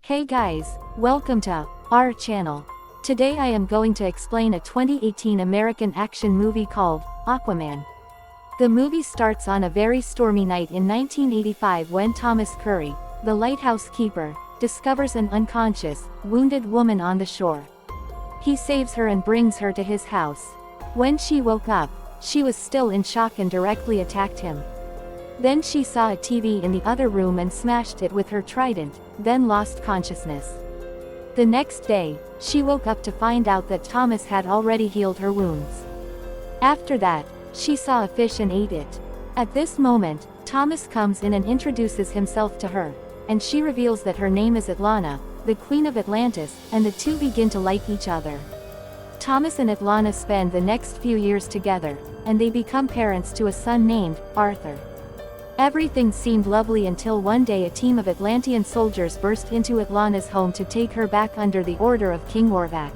Hey guys, welcome to our channel. Today I am going to explain a 2018 American action movie called Aquaman. The movie starts on a very stormy night in 1985 when Thomas Curry, the lighthouse keeper, discovers an unconscious, wounded woman on the shore. He saves her and brings her to his house. When she woke up, she was still in shock and directly attacked him. Then she saw a TV in the other room and smashed it with her trident, then lost consciousness. The next day, she woke up to find out that Thomas had already healed her wounds. After that, she saw a fish and ate it. At this moment, Thomas comes in and introduces himself to her, and she reveals that her name is Atlanta, the Queen of Atlantis, and the two begin to like each other. Thomas and Atlanta spend the next few years together, and they become parents to a son named Arthur. Everything seemed lovely until one day a team of Atlantean soldiers burst into Atlanta's home to take her back under the order of King Orvax.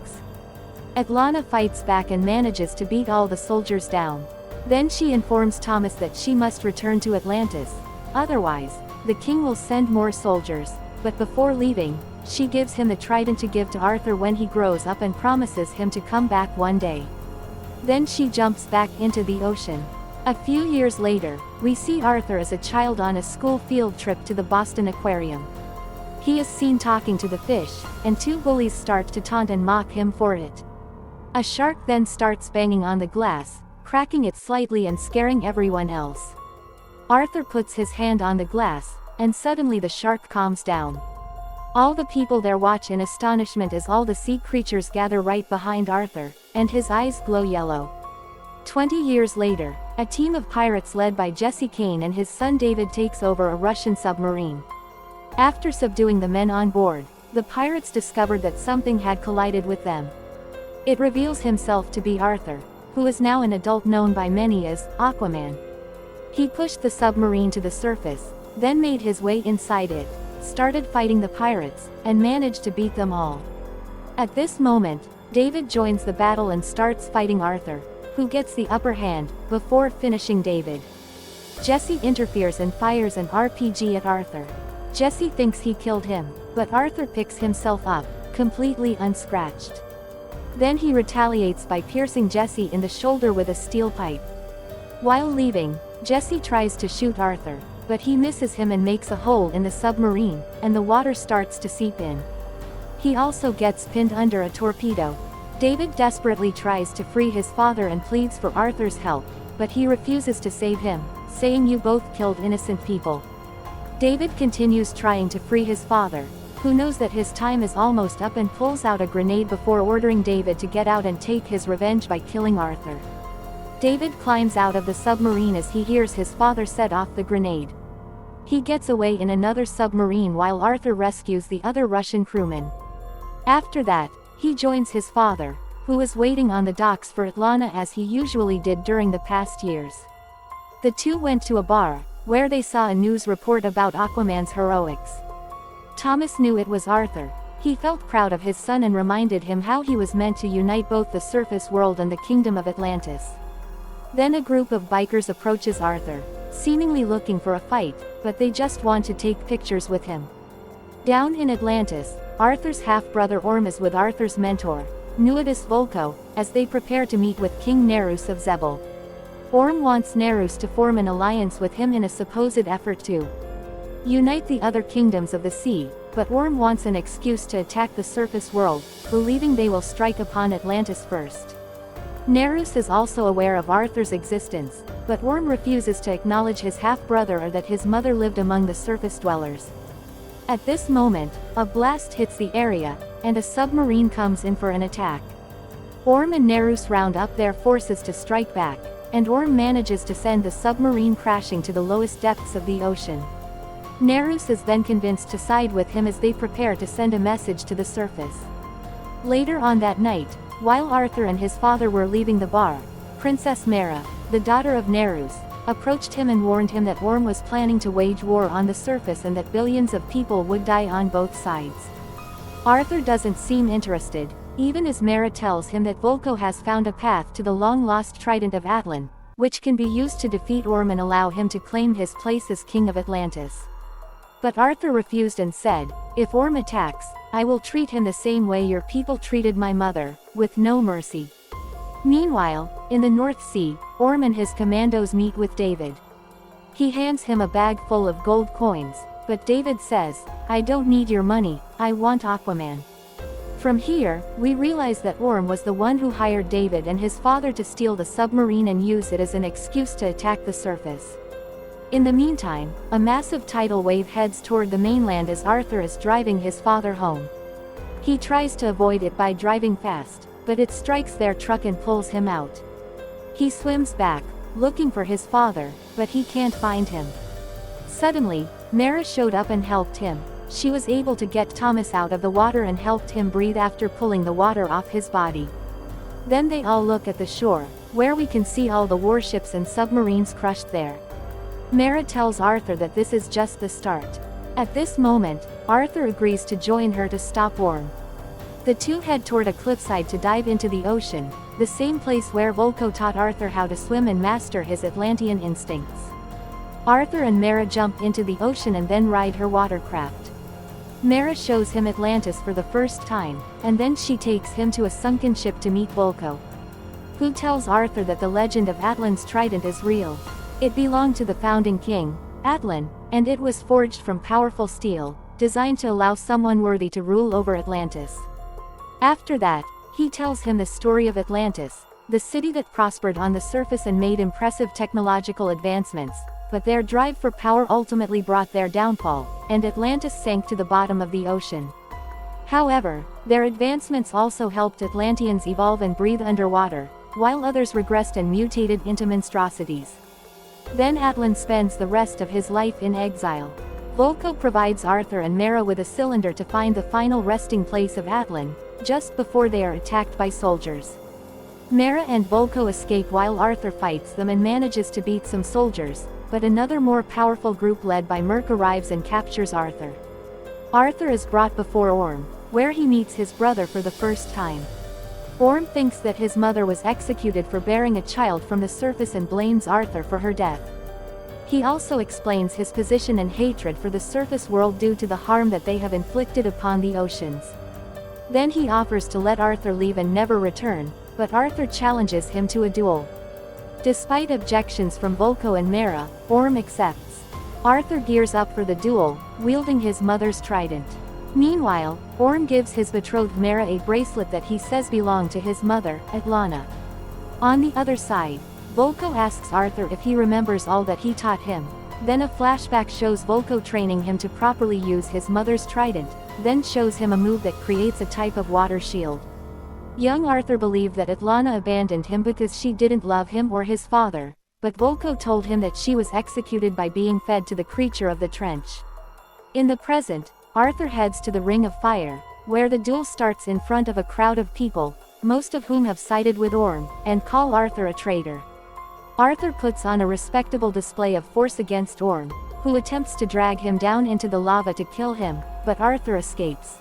Atlanta fights back and manages to beat all the soldiers down. Then she informs Thomas that she must return to Atlantis, otherwise, the king will send more soldiers, but before leaving, she gives him the trident to give to Arthur when he grows up and promises him to come back one day. Then she jumps back into the ocean. A few years later, we see Arthur as a child on a school field trip to the Boston Aquarium. He is seen talking to the fish, and two bullies start to taunt and mock him for it. A shark then starts banging on the glass, cracking it slightly and scaring everyone else. Arthur puts his hand on the glass, and suddenly the shark calms down. All the people there watch in astonishment as all the sea creatures gather right behind Arthur, and his eyes glow yellow. 20 years later, a team of pirates led by Jesse Kane and his son David takes over a Russian submarine. After subduing the men on board, the pirates discovered that something had collided with them. It reveals himself to be Arthur, who is now an adult known by many as Aquaman. He pushed the submarine to the surface, then made his way inside it, started fighting the pirates, and managed to beat them all. At this moment, David joins the battle and starts fighting Arthur, who gets the upper hand, before finishing David. Jesse interferes and fires an RPG at Arthur. Jesse thinks he killed him, but Arthur picks himself up, completely unscratched. Then he retaliates by piercing Jesse in the shoulder with a steel pipe. While leaving, Jesse tries to shoot Arthur, but he misses him and makes a hole in the submarine, and the water starts to seep in. He also gets pinned under a torpedo. David desperately tries to free his father and pleads for Arthur's help, but he refuses to save him, saying you both killed innocent people. David continues trying to free his father, who knows that his time is almost up and pulls out a grenade before ordering David to get out and take his revenge by killing Arthur. David climbs out of the submarine as he hears his father set off the grenade. He gets away in another submarine while Arthur rescues the other Russian crewmen. After that, he joins his father, who is waiting on the docks for Atlanta as he usually did during the past years. The two went to a bar, where they saw a news report about Aquaman's heroics. Thomas knew it was Arthur. He felt proud of his son and reminded him how he was meant to unite both the surface world and the kingdom of Atlantis. Then a group of bikers approaches Arthur, seemingly looking for a fight, but they just want to take pictures with him. Down in Atlantis, Arthur's half-brother Orm is with Arthur's mentor, Nuidus Volko, as they prepare to meet with King Nerus of Zebel. Orm wants Nerus to form an alliance with him in a supposed effort to unite the other kingdoms of the sea, but Orm wants an excuse to attack the surface world, believing they will strike upon Atlantis first. Nerus is also aware of Arthur's existence, but Orm refuses to acknowledge his half-brother or that his mother lived among the surface dwellers. At this moment, a blast hits the area, and a submarine comes in for an attack. Orm and Nerus round up their forces to strike back, and Orm manages to send the submarine crashing to the lowest depths of the ocean. Nerus is then convinced to side with him as they prepare to send a message to the surface. Later on that night, while Arthur and his father were leaving the bar, Princess Mara, the daughter of Nerus, approached him and warned him that Orm was planning to wage war on the surface and that billions of people would die on both sides. Arthur doesn't seem interested, even as Mara tells him that Volko has found a path to the long-lost trident of Atlan, which can be used to defeat Orm and allow him to claim his place as king of Atlantis. But Arthur refused and said, "If Orm attacks, I will treat him the same way your people treated my mother, with no mercy." Meanwhile, in the North Sea, Orm and his commandos meet with David. He hands him a bag full of gold coins, but David says, "I don't need your money, I want Aquaman." From here, we realize that Orm was the one who hired David and his father to steal the submarine and use it as an excuse to attack the surface. In the meantime, a massive tidal wave heads toward the mainland as Arthur is driving his father home. He tries to avoid it by driving fast, but it strikes their truck and pulls him out. He swims back, looking for his father, but he can't find him. Suddenly, Mara showed up and helped him. She was able to get Thomas out of the water and helped him breathe after pulling the water off his body. Then they all look at the shore, where we can see all the warships and submarines crushed there. Mara tells Arthur that this is just the start. At this moment, Arthur agrees to join her to stop Orm. The two head toward a cliffside to dive into the ocean, the same place where Volko taught Arthur how to swim and master his Atlantean instincts. Arthur and Mara jump into the ocean and then ride her watercraft. Mara shows him Atlantis for the first time, and then she takes him to a sunken ship to meet Volko, who tells Arthur that the legend of Atlan's trident is real. It belonged to the founding king, Atlan, and it was forged from powerful steel, designed to allow someone worthy to rule over Atlantis. After that, he tells him the story of Atlantis, the city that prospered on the surface and made impressive technological advancements, but their drive for power ultimately brought their downfall, and Atlantis sank to the bottom of the ocean. However, their advancements also helped Atlanteans evolve and breathe underwater, while others regressed and mutated into monstrosities. Then Atlan spends the rest of his life in exile. Volko provides Arthur and Mara with a cylinder to find the final resting place of Atlan, just before they are attacked by soldiers. Mara and Volko escape while Arthur fights them and manages to beat some soldiers, but another more powerful group led by Merc arrives and captures Arthur. Arthur is brought before Orm, where he meets his brother for the first time. Orm thinks that his mother was executed for bearing a child from the surface and blames Arthur for her death. He also explains his position and hatred for the surface world due to the harm that they have inflicted upon the oceans. Then he offers to let Arthur leave and never return, but Arthur challenges him to a duel. Despite objections from Volko and Mara, Orm accepts. Arthur gears up for the duel, wielding his mother's trident. Meanwhile, Orm gives his betrothed Mara a bracelet that he says belonged to his mother, Atlana. On the other side, Volko asks Arthur if he remembers all that he taught him. Then a flashback shows Volko training him to properly use his mother's trident, then shows him a move that creates a type of water shield. Young Arthur believed that Atlana abandoned him because she didn't love him or his father, but Volko told him that she was executed by being fed to the creature of the trench. In the present, Arthur heads to the Ring of Fire, where the duel starts in front of a crowd of people, most of whom have sided with Orm, and call Arthur a traitor. Arthur puts on a respectable display of force against Orm, who attempts to drag him down into the lava to kill him, but Arthur escapes.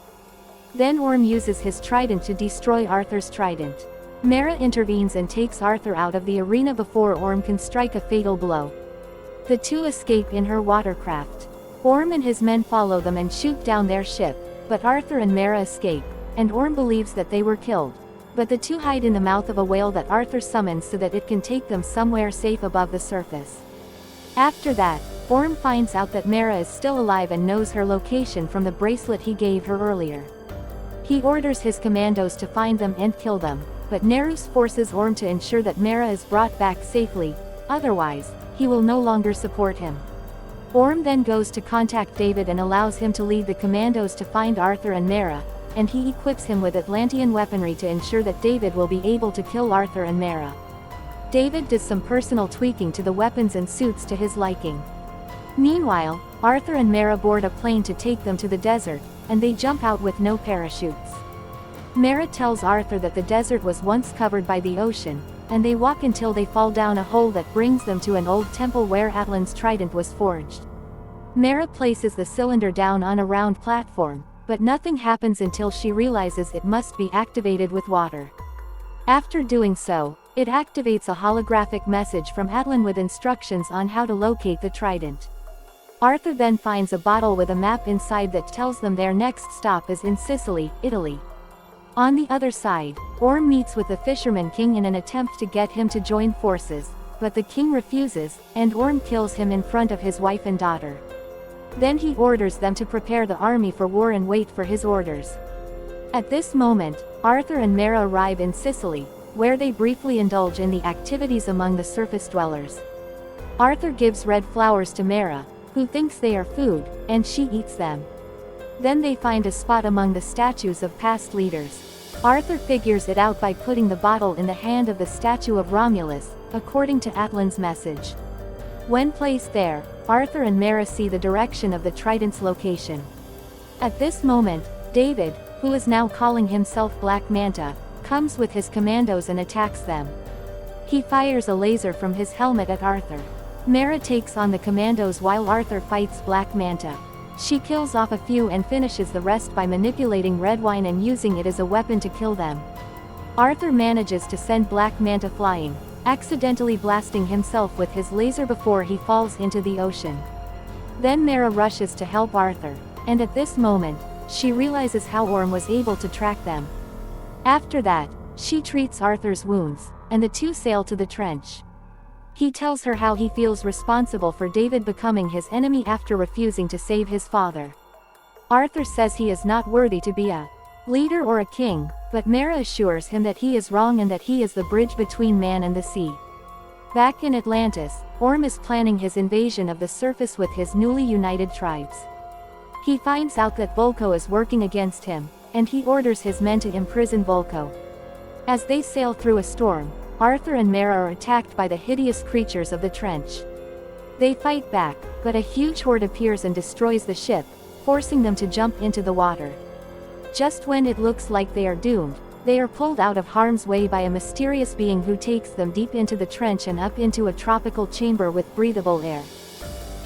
Then Orm uses his trident to destroy Arthur's trident. Mara intervenes and takes Arthur out of the arena before Orm can strike a fatal blow. The two escape in her watercraft. Orm and his men follow them and shoot down their ship, but Arthur and Mara escape, and Orm believes that they were killed. But the two hide in the mouth of a whale that Arthur summons so that it can take them somewhere safe above the surface. After that, Orm finds out that Mara is still alive and knows her location from the bracelet he gave her earlier. He orders his commandos to find them and kill them, but Nerus forces Orm to ensure that Mara is brought back safely, otherwise, he will no longer support him. Orm then goes to contact David and allows him to lead the commandos to find Arthur and Mara, and he equips him with Atlantean weaponry to ensure that David will be able to kill Arthur and Mara. David does some personal tweaking to the weapons and suits to his liking. Meanwhile, Arthur and Mara board a plane to take them to the desert, and they jump out with no parachutes. Mara tells Arthur that the desert was once covered by the ocean, and they walk until they fall down a hole that brings them to an old temple where Atlan's trident was forged. Mara places the cylinder down on a round platform, but nothing happens until she realizes it must be activated with water. After doing so, it activates a holographic message from Atlan with instructions on how to locate the trident. Arthur then finds a bottle with a map inside that tells them their next stop is in Sicily, Italy. On the other side, Orm meets with the Fisherman King in an attempt to get him to join forces, but the king refuses, and Orm kills him in front of his wife and daughter. Then he orders them to prepare the army for war and wait for his orders. At this moment, Arthur and Mera arrive in Sicily, where they briefly indulge in the activities among the surface dwellers. Arthur gives red flowers to Mera, who thinks they are food, and she eats them. Then they find a spot among the statues of past leaders. Arthur figures it out by putting the bottle in the hand of the statue of Romulus, according to Atlan's message. When placed there, Arthur and Mera see the direction of the trident's location. At this moment, David, who is now calling himself Black Manta, comes with his commandos and attacks them. He fires a laser from his helmet at Arthur. Mera takes on the commandos while Arthur fights Black Manta. She kills off a few and finishes the rest by manipulating red wine and using it as a weapon to kill them. Arthur manages to send Black Manta flying, accidentally blasting himself with his laser before he falls into the ocean. Then Mera rushes to help Arthur, and at this moment, she realizes how Orm was able to track them. After that, she treats Arthur's wounds, and the two sail to the trench. He tells her how he feels responsible for David becoming his enemy after refusing to save his father. Arthur says he is not worthy to be a leader or a king, but Mera assures him that he is wrong and that he is the bridge between man and the sea. Back in Atlantis, Orm is planning his invasion of the surface with his newly united tribes. He finds out that Volko is working against him, and he orders his men to imprison Volko. As they sail through a storm, Arthur and Mera are attacked by the hideous creatures of the trench. They fight back, but a huge horde appears and destroys the ship, forcing them to jump into the water. Just when it looks like they are doomed, they are pulled out of harm's way by a mysterious being who takes them deep into the trench and up into a tropical chamber with breathable air.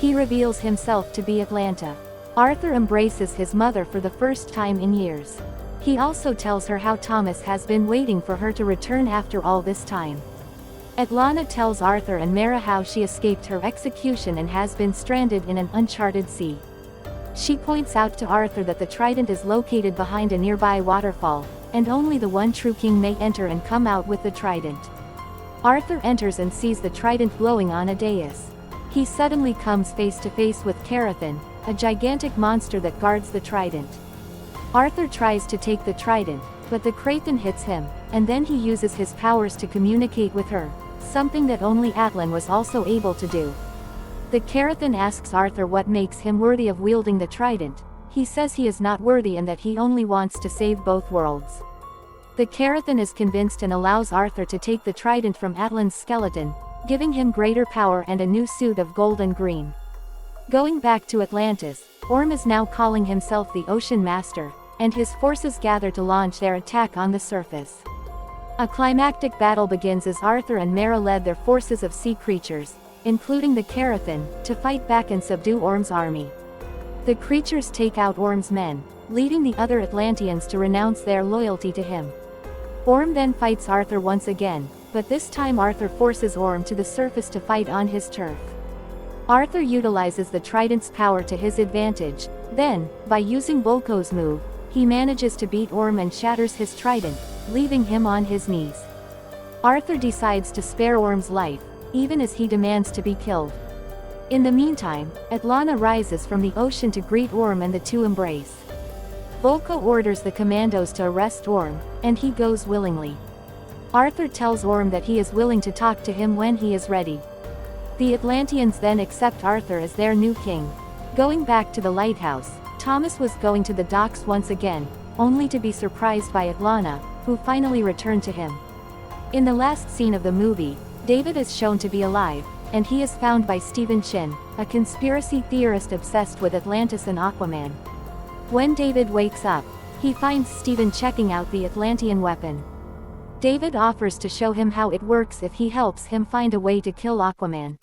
He reveals himself to be Atlanta. Arthur embraces his mother for the first time in years. He also tells her how Thomas has been waiting for her to return after all this time. Atlanta tells Arthur and Mera how she escaped her execution and has been stranded in an uncharted sea. She points out to Arthur that the trident is located behind a nearby waterfall, and only the one true king may enter and come out with the trident. Arthur enters and sees the trident glowing on a dais. He suddenly comes face to face with Carathan, a gigantic monster that guards the trident. Arthur tries to take the trident, but the Kraken hits him, and then he uses his powers to communicate with her, something that only Atlan was also able to do. The Carathan asks Arthur what makes him worthy of wielding the trident. He says he is not worthy and that he only wants to save both worlds. The Carathan is convinced and allows Arthur to take the trident from Atlan's skeleton, giving him greater power and a new suit of gold and green. Going back to Atlantis, Orm is now calling himself the Ocean Master, and his forces gather to launch their attack on the surface. A climactic battle begins as Arthur and Mera led their forces of sea creatures, including the Carathan, to fight back and subdue Orm's army. The creatures take out Orm's men, leading the other Atlanteans to renounce their loyalty to him. Orm then fights Arthur once again, but this time Arthur forces Orm to the surface to fight on his turf. Arthur utilizes the trident's power to his advantage, then, by using Volko's move, he manages to beat Orm and shatters his trident, leaving him on his knees. Arthur decides to spare Orm's life, even as he demands to be killed. In the meantime, Atlanta rises from the ocean to greet Orm and the two embrace. Volko orders the commandos to arrest Orm, and he goes willingly. Arthur tells Orm that he is willing to talk to him when he is ready. The Atlanteans then accept Arthur as their new king. Going back to the lighthouse, Thomas was going to the docks once again, only to be surprised by Atlanta, who finally returned to him. In the last scene of the movie, David is shown to be alive, and he is found by Stephen Chin, a conspiracy theorist obsessed with Atlantis and Aquaman. When David wakes up, he finds Stephen checking out the Atlantean weapon. David offers to show him how it works if he helps him find a way to kill Aquaman.